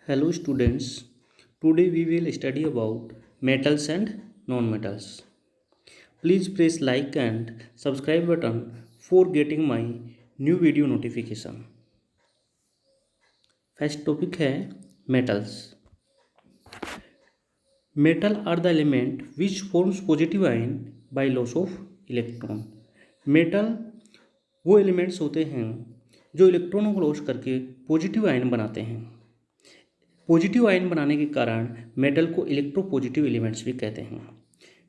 Hello students, today we will study about metals and non-metals. Please press like and subscribe button for getting my new video notification. First topic है metals. Metal are the element which forms positive ion by loss of electron. Metal वो elements होते हैं जो इलेक्ट्रॉनों को loss करके positive ion बनाते हैं। पॉजिटिव आयन बनाने के कारण मेटल को इलेक्ट्रोपॉजिटिव एलिमेंट्स भी कहते हैं।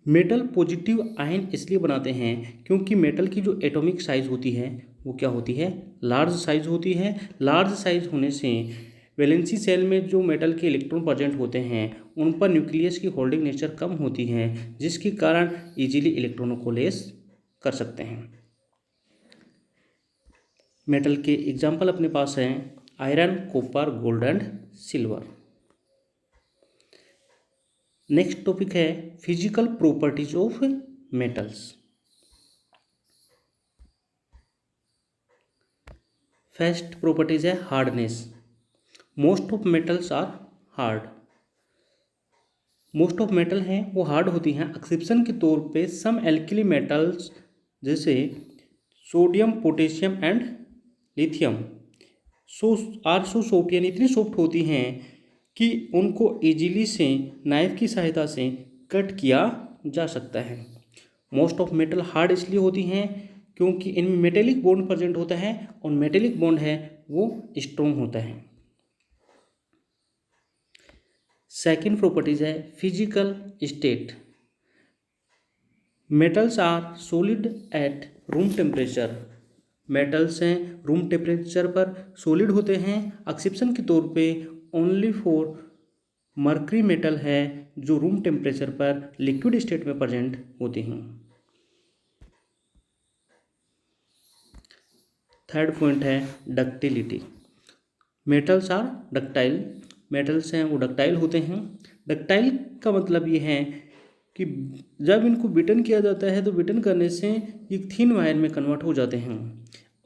मेटल पॉजिटिव आयन इसलिए बनाते हैं क्योंकि मेटल की जो एटॉमिक साइज होती है वो क्या होती है, लार्ज साइज होती है। लार्ज साइज होने से वैलेंसी सेल में जो मेटल के इलेक्ट्रॉन प्रेजेंट होते हैं उन पर न्यूक्लियस की होल्डिंग नेचर कम होती है, जिसके कारण इजीली इलेक्ट्रॉनों को लेस कर सकते हैं। मेटल के एग्जाम्पल अपने पास हैं iron, copper, gold and silver. Next topic है physical properties of metals. First properties है hardness. Most of metals are hard. Most of metal हैं वो हार्ड होती हैं। एक्सेप्शन के तौर पे सम एल्किली मेटल्स जैसे sodium, potassium and lithium are so soft, यानी इतनी सॉफ्ट होती हैं कि उनको इजीली से नाइफ की सहायता से कट किया जा सकता है। मोस्ट ऑफ मेटल हार्ड इसलिए होती हैं क्योंकि इनमें मेटेलिक बॉन्ड प्रेजेंट होता है और मेटेलिक बॉन्ड है वो स्ट्रॉन्ग होता है। सेकेंड प्रॉपर्टीज है physical state. Metals are solid at room temperature. Metals हैं रूम टेम्परेचर पर सॉलिड होते हैं। एक्सेप्शन के तौर पे ओनली फॉर मर्करी मेटल है जो रूम टेम्परेचर पर लिक्विड स्टेट में प्रेजेंट होती हैं। थर्ड पॉइंट है ductility. Metals are ductile. Metals हैं वो डक्टाइल होते हैं। डक्टाइल का मतलब ये है कि जब इनको बीटन किया जाता है तो बीटन करने से ये थिन वायर में कन्वर्ट हो जाते हैं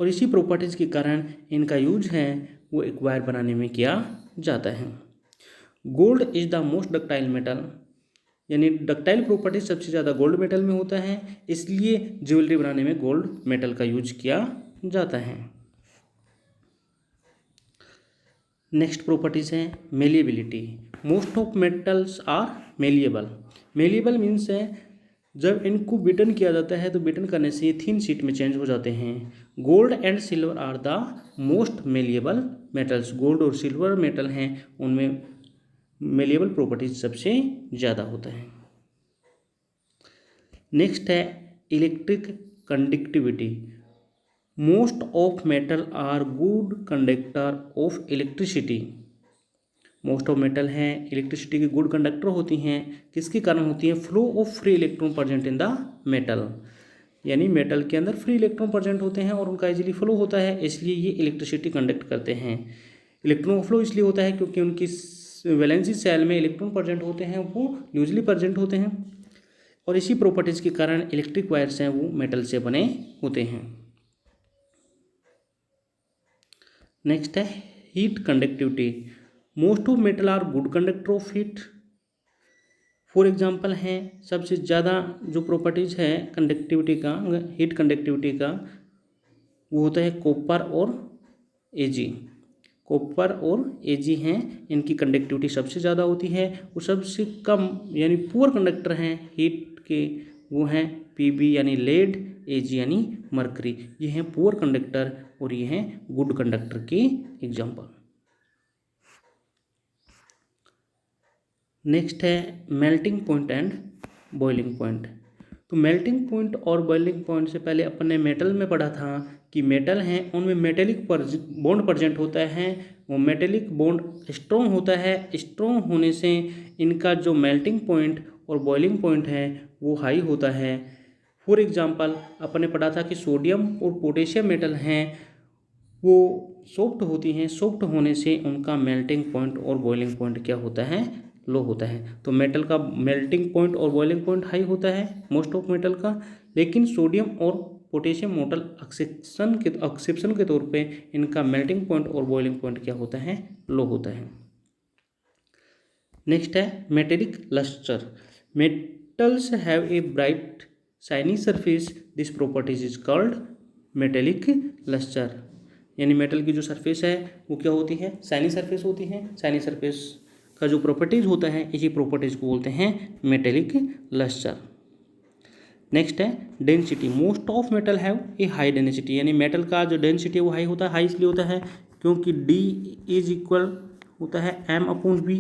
और इसी प्रॉपर्टीज़ के कारण इनका यूज है वो एक वायर बनाने में किया जाता है। Gold is the most ductile metal, यानी डक्टाइल प्रॉपर्टीज सबसे ज़्यादा गोल्ड मेटल में होता है, इसलिए ज्वेलरी बनाने में गोल्ड मेटल का यूज किया जाता है। नेक्स्ट प्रॉपर्टीज है malleability. Most of metals are malleable. Malleable means है जब इनको बीटन किया जाता है तो बीटन करने से ये थिन शीट में चेंज हो जाते हैं। Gold and silver are the most malleable metals. Gold और सिल्वर मेटल हैं उनमें मेलिएबल प्रॉपर्टीज सबसे ज़्यादा होता है। नेक्स्ट है electric conductivity. Most of metal are good conductor of electricity. Most of metal हैं इलेक्ट्रिसिटी की गुड कंडक्टर होती हैं। किसके कारण होती हैं? Flow of free electron present in the metal, यानी मेटल के अंदर फ्री इलेक्ट्रॉन प्रेजेंट होते हैं और उनका इजीली फ्लो होता है, इसलिए ये इलेक्ट्रिसिटी कंडक्ट करते हैं। इलेक्ट्रॉन फ्लो इसलिए होता है क्योंकि उनकी वैलेंसी सेल में इलेक्ट्रॉन प्रेजेंट होते हैं वो यूजली प्रेजेंट होते हैं और इसी प्रॉपर्टीज़ के कारण इलेक्ट्रिक वायर्स हैं वो मेटल से बने होते हैं। नेक्स्ट है heat conductivity. Most of metal are good conductor of heat. For example हैं सबसे ज़्यादा जो प्रॉपर्टीज है कंडक्टिविटी का, हीट कंडक्टिविटी का, वो होता है कॉपर और एजी। कॉपर और एजी हैं इनकी कंडक्टिविटी सबसे ज़्यादा होती है। वो सबसे कम यानी पुअर कंडक्टर हैं हीट के वो हैं पीबी यानी लेड, एजी यानी मरकरी। ये हैं पुअर कंडक्टर और ये हैं गुड कंडक्टर के एग्जाम्पल। नेक्स्ट है melting point and boiling point. तो मेल्टिंग पॉइंट और बॉइलिंग पॉइंट से पहले अपन ने मेटल में पढ़ा था कि मेटल हैं उनमें मेटेलिक बॉन्ड प्रेजेंट होता है। वो मेटेलिक बॉन्ड स्ट्रॉन्ग होता है। स्ट्रॉन्ग होने से इनका जो मेल्टिंग पॉइंट और बॉइलिंग पॉइंट है वो हाई होता है। फॉर एग्जांपल अपन ने पढ़ा था कि सोडियम और पोटेशियम मेटल हैं वो सॉफ्ट होती हैं। सॉफ्ट होने से उनका मेल्टिंग पॉइंट और बॉइलिंग पॉइंट क्या होता है? लो होता है। तो मेटल का मेल्टिंग पॉइंट और बॉइलिंग पॉइंट हाई होता है मोस्ट ऑफ मेटल का, लेकिन सोडियम और पोटेशियम मेटल एक्सेप्शन के तौर पे इनका मेल्टिंग पॉइंट और बॉइलिंग पॉइंट क्या होता है? लो होता है। नेक्स्ट है metallic lustre. Metals have a bright shiny surface, this properties is called metallic lustre. यानी मेटल की जो सरफेस है वो क्या होती है, शाइनी सरफेस होती है। शाइनी सरफेस का जो प्रॉपर्टीज होता है इसी प्रॉपर्टीज को बोलते हैं मेटेलिक लस्टर। नेक्स्ट है density. Most of metal have a high density, यानी मेटल का जो डेंसिटी है वो हाई होता है। हाई इसलिए होता है क्योंकि D इज इक्वल होता है M/V।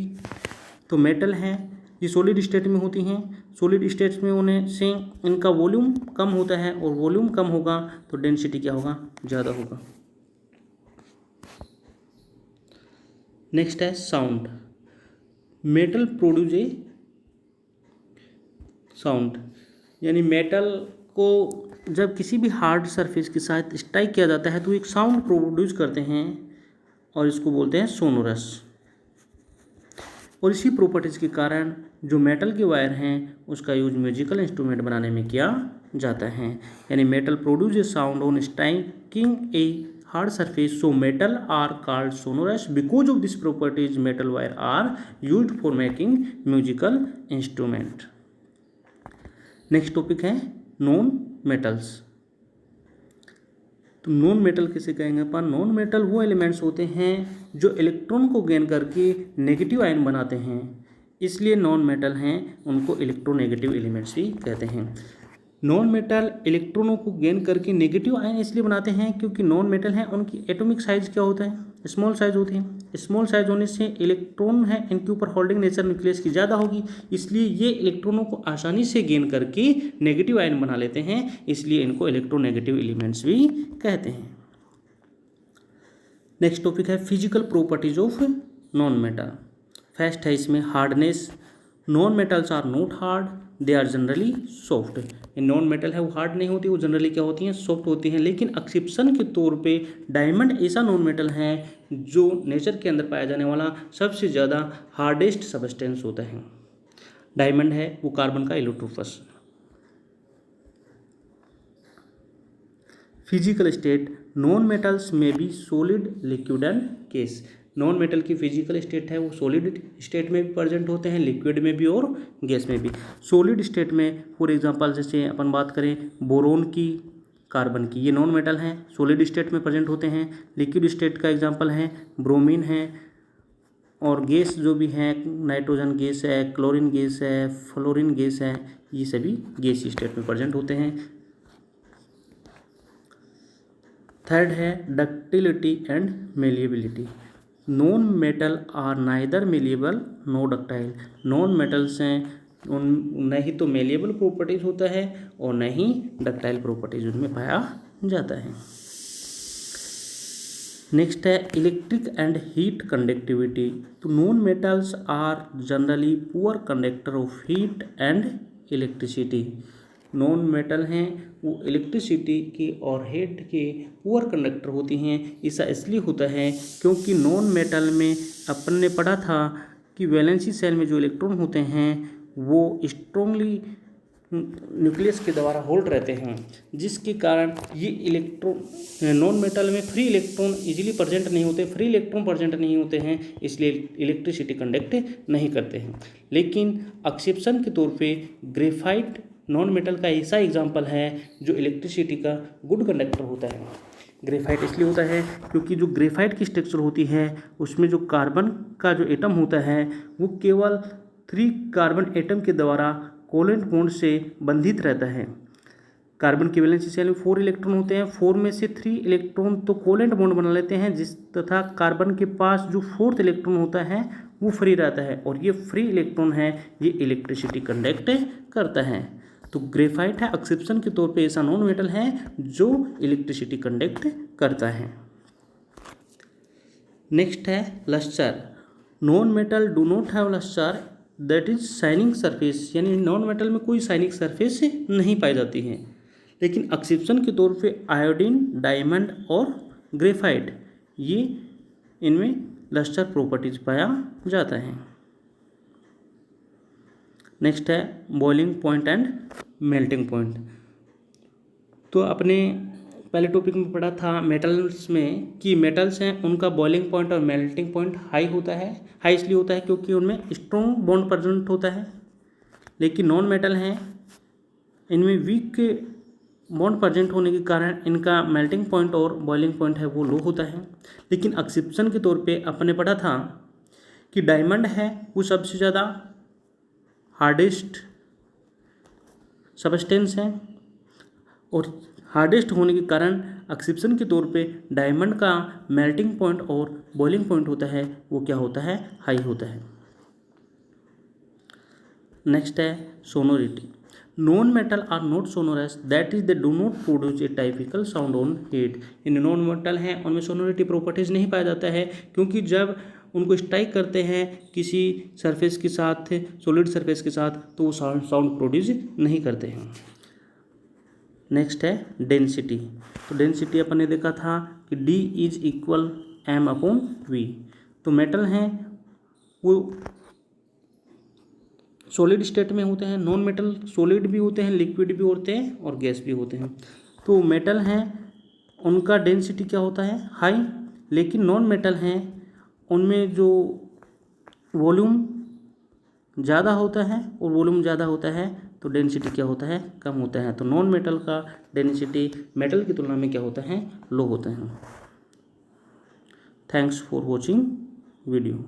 तो मेटल हैं ये सॉलिड स्टेट में होती हैं, सॉलिड स्टेट में होने से इनका वॉल्यूम कम होता है और वॉल्यूम कम होगा तो डेंसिटी क्या होगा, ज़्यादा होगा। नेक्स्ट है sound. Metal produce a sound, यानी मेटल को जब किसी भी हार्ड सरफेस के साथ स्ट्राइक किया जाता है तो एक साउंड प्रोड्यूस करते हैं और इसको बोलते हैं सोनोरस। और इसी प्रॉपर्टीज़ के कारण जो मेटल के वायर हैं उसका यूज म्यूजिकल इंस्ट्रूमेंट बनाने में किया जाता है। यानी metal produce a sound on striking a hard surface, so metal are called sonorous. Because of this properties metal wire are used for making musical instrument. Next topic है non metals. तो non metal किसे कहेंगे अपन, non metal वो elements होते हैं जो electron को गेन करके नेगेटिव आयन बनाते हैं, इसलिए नॉन मेटल हैं उनको इलेक्ट्रोनेगेटिव एलिमेंट्स भी कहते हैं। नॉन मेटल इलेक्ट्रॉनों को गेन करके नेगेटिव आयन इसलिए बनाते हैं क्योंकि नॉन मेटल हैं उनकी एटॉमिक साइज क्या होता है, स्मॉल साइज होती है। स्मॉल साइज होने से इलेक्ट्रॉन है इनके ऊपर होल्डिंग नेचर न्यूक्लियस की ज़्यादा होगी, इसलिए ये इलेक्ट्रॉनों को आसानी से गेन करके नेगेटिव आयन बना लेते हैं, इसलिए इनको इलेक्ट्रोनेगेटिव एलिमेंट्स भी कहते हैं। नेक्स्ट टॉपिक है physical properties of non metal. First है इसमें hardness. Non metals are not hard, they are generally soft. ये नॉन मेटल है वो हार्ड नहीं होती, वो जनरली क्या होती हैं, सॉफ्ट होती हैं। लेकिन एक्सेप्शन के तौर पे डायमंड ऐसा नॉन मेटल है जो नेचर के अंदर पाया जाने वाला सबसे ज़्यादा हार्डेस्ट सब्सटेंस होता है। डायमंड है वो कार्बन का allotropes. Physical state. Non metals में be solid, liquid and gas. Non metal की फिजिकल स्टेट है वो सॉलिड स्टेट में भी प्रेजेंट होते हैं, लिक्विड में भी और गैस में भी। सॉलिड स्टेट में फॉर एग्जांपल जैसे अपन बात करें बोरोन की, कार्बन की, ये नॉन मेटल हैं, सॉलिड स्टेट में प्रेजेंट होते हैं। लिक्विड स्टेट का एग्जांपल है ब्रोमीन है, और गैस जो भी है नाइट्रोजन गैस है, क्लोरीन गैस है, फ्लोरीन गैस है, ये सभी गैस स्टेट में प्रेजेंट होते हैं। थर्ड है ductility and malleability. Non metal are neither malleable no ductile. Non metals हैं उन न ही तो मेलिएबल प्रॉपर्टीज होता है और न ही डक्टाइल प्रॉपर्टीज उनमें पाया जाता है। नेक्स्ट है इलेक्ट्रिक एंड हीट कंडक्टिविटी। तो non metals are generally poor conductor of heat and electricity. Non metal हैं वो इलेक्ट्रिसिटी के और हीट के पुअर कंडक्टर होती हैं। ऐसा इसलिए होता है क्योंकि नॉन मेटल में अपन ने पढ़ा था कि वैलेंसी सेल में जो इलेक्ट्रॉन होते हैं वो स्ट्रॉन्गली न्यूक्लियस के द्वारा होल्ड रहते हैं, जिसके कारण ये इलेक्ट्रॉन नॉन मेटल में फ्री इलेक्ट्रॉन इजीली प्रेजेंट नहीं होते, फ्री इलेक्ट्रॉन प्रेजेंट नहीं होते हैं, इसलिए इलेक्ट्रिसिटी कंडक्ट नहीं करते हैं। लेकिन एक्सेप्शन के तौर पे ग्रेफाइट नॉन मेटल का ऐसा एग्जाम्पल है जो इलेक्ट्रिसिटी का गुड कंडक्टर होता है। ग्रेफाइट इसलिए होता है क्योंकि जो ग्रेफाइट की स्ट्रक्चर होती है उसमें जो कार्बन का जो एटम होता है वो केवल 3 कार्बन एटम के द्वारा कोवेलेंट बॉन्ड से बंधित रहता है। कार्बन की वैलेंसी सेल में 4 इलेक्ट्रॉन होते हैं, 4 में से 3 इलेक्ट्रॉन तो कोवेलेंट बॉन्ड बना लेते हैं, जिस तथा कार्बन के पास जो 4th इलेक्ट्रॉन होता है वो फ्री रहता है, और ये फ्री इलेक्ट्रॉन है ये इलेक्ट्रिसिटी कंडक्ट करता है। तो ग्रेफाइट है एक्सेप्शन के तौर पे ऐसा नॉन मेटल है जो इलेक्ट्रिसिटी कंडक्ट करता है। नेक्स्ट है lustre. Non metal do not have lustre that is shining surface. यानी नॉन मेटल में कोई शाइनिंग सरफेस नहीं पाई जाती है, लेकिन एक्सेप्शन के तौर पे आयोडीन, डायमंड और ग्रेफाइट ये इनमें लस्टर प्रॉपर्टीज पाया जाता है। नेक्स्ट है boiling point and melting point. तो अपने पहले टॉपिक में पढ़ा था मेटल्स में कि मेटल्स हैं उनका बॉइलिंग पॉइंट और मेल्टिंग पॉइंट हाई होता है। हाई इसलिए होता है क्योंकि उनमें स्ट्रॉन्ग बॉन्ड प्रेजेंट होता है, लेकिन नॉन मेटल हैं इनमें वीक बॉन्ड प्रेजेंट होने के कारण इनका मेल्टिंग पॉइंट और बॉइलिंग पॉइंट है वो लो होता है। लेकिन एक्सेप्शन के तौर पे अपन ने पढ़ा था कि डायमंड है वो सबसे ज़्यादा हार्डेस्ट सब्सटेंस है, और हार्डेस्ट होने के कारण एक्सेप्शन के तौर पे डायमंड का मेल्टिंग पॉइंट और बॉइलिंग पॉइंट होता है वो क्या होता है, हाई होता है। नेक्स्ट है sonority. Non metal are not sonorous, that is they do not produce a typical sound on heat. इन नॉन मेटल हैं उनमें सोनोरिटी प्रॉपर्टीज नहीं पाया जाता है, क्योंकि जब उनको स्ट्राइक करते हैं किसी सरफेस के साथ, सॉलिड सरफेस के साथ, तो वो साउंड प्रोड्यूस नहीं करते हैं। नेक्स्ट है डेंसिटी। तो डेंसिटी अपन ने देखा था कि D इज इक्वल m/v। तो मेटल हैं वो सॉलिड स्टेट में होते हैं, नॉन मेटल सॉलिड भी होते हैं, लिक्विड भी होते हैं और गैस भी होते हैं। तो मेटल हैं उनका डेंसिटी क्या होता है, हाई, लेकिन नॉन मेटल हैं उनमें जो वॉल्यूम ज़्यादा होता है, और वॉल्यूम ज़्यादा होता है तो डेंसिटी क्या होता है, कम होता है। तो नॉन मेटल का डेंसिटी मेटल की तुलना में क्या होता है, लो होता है। Thanks for watching video.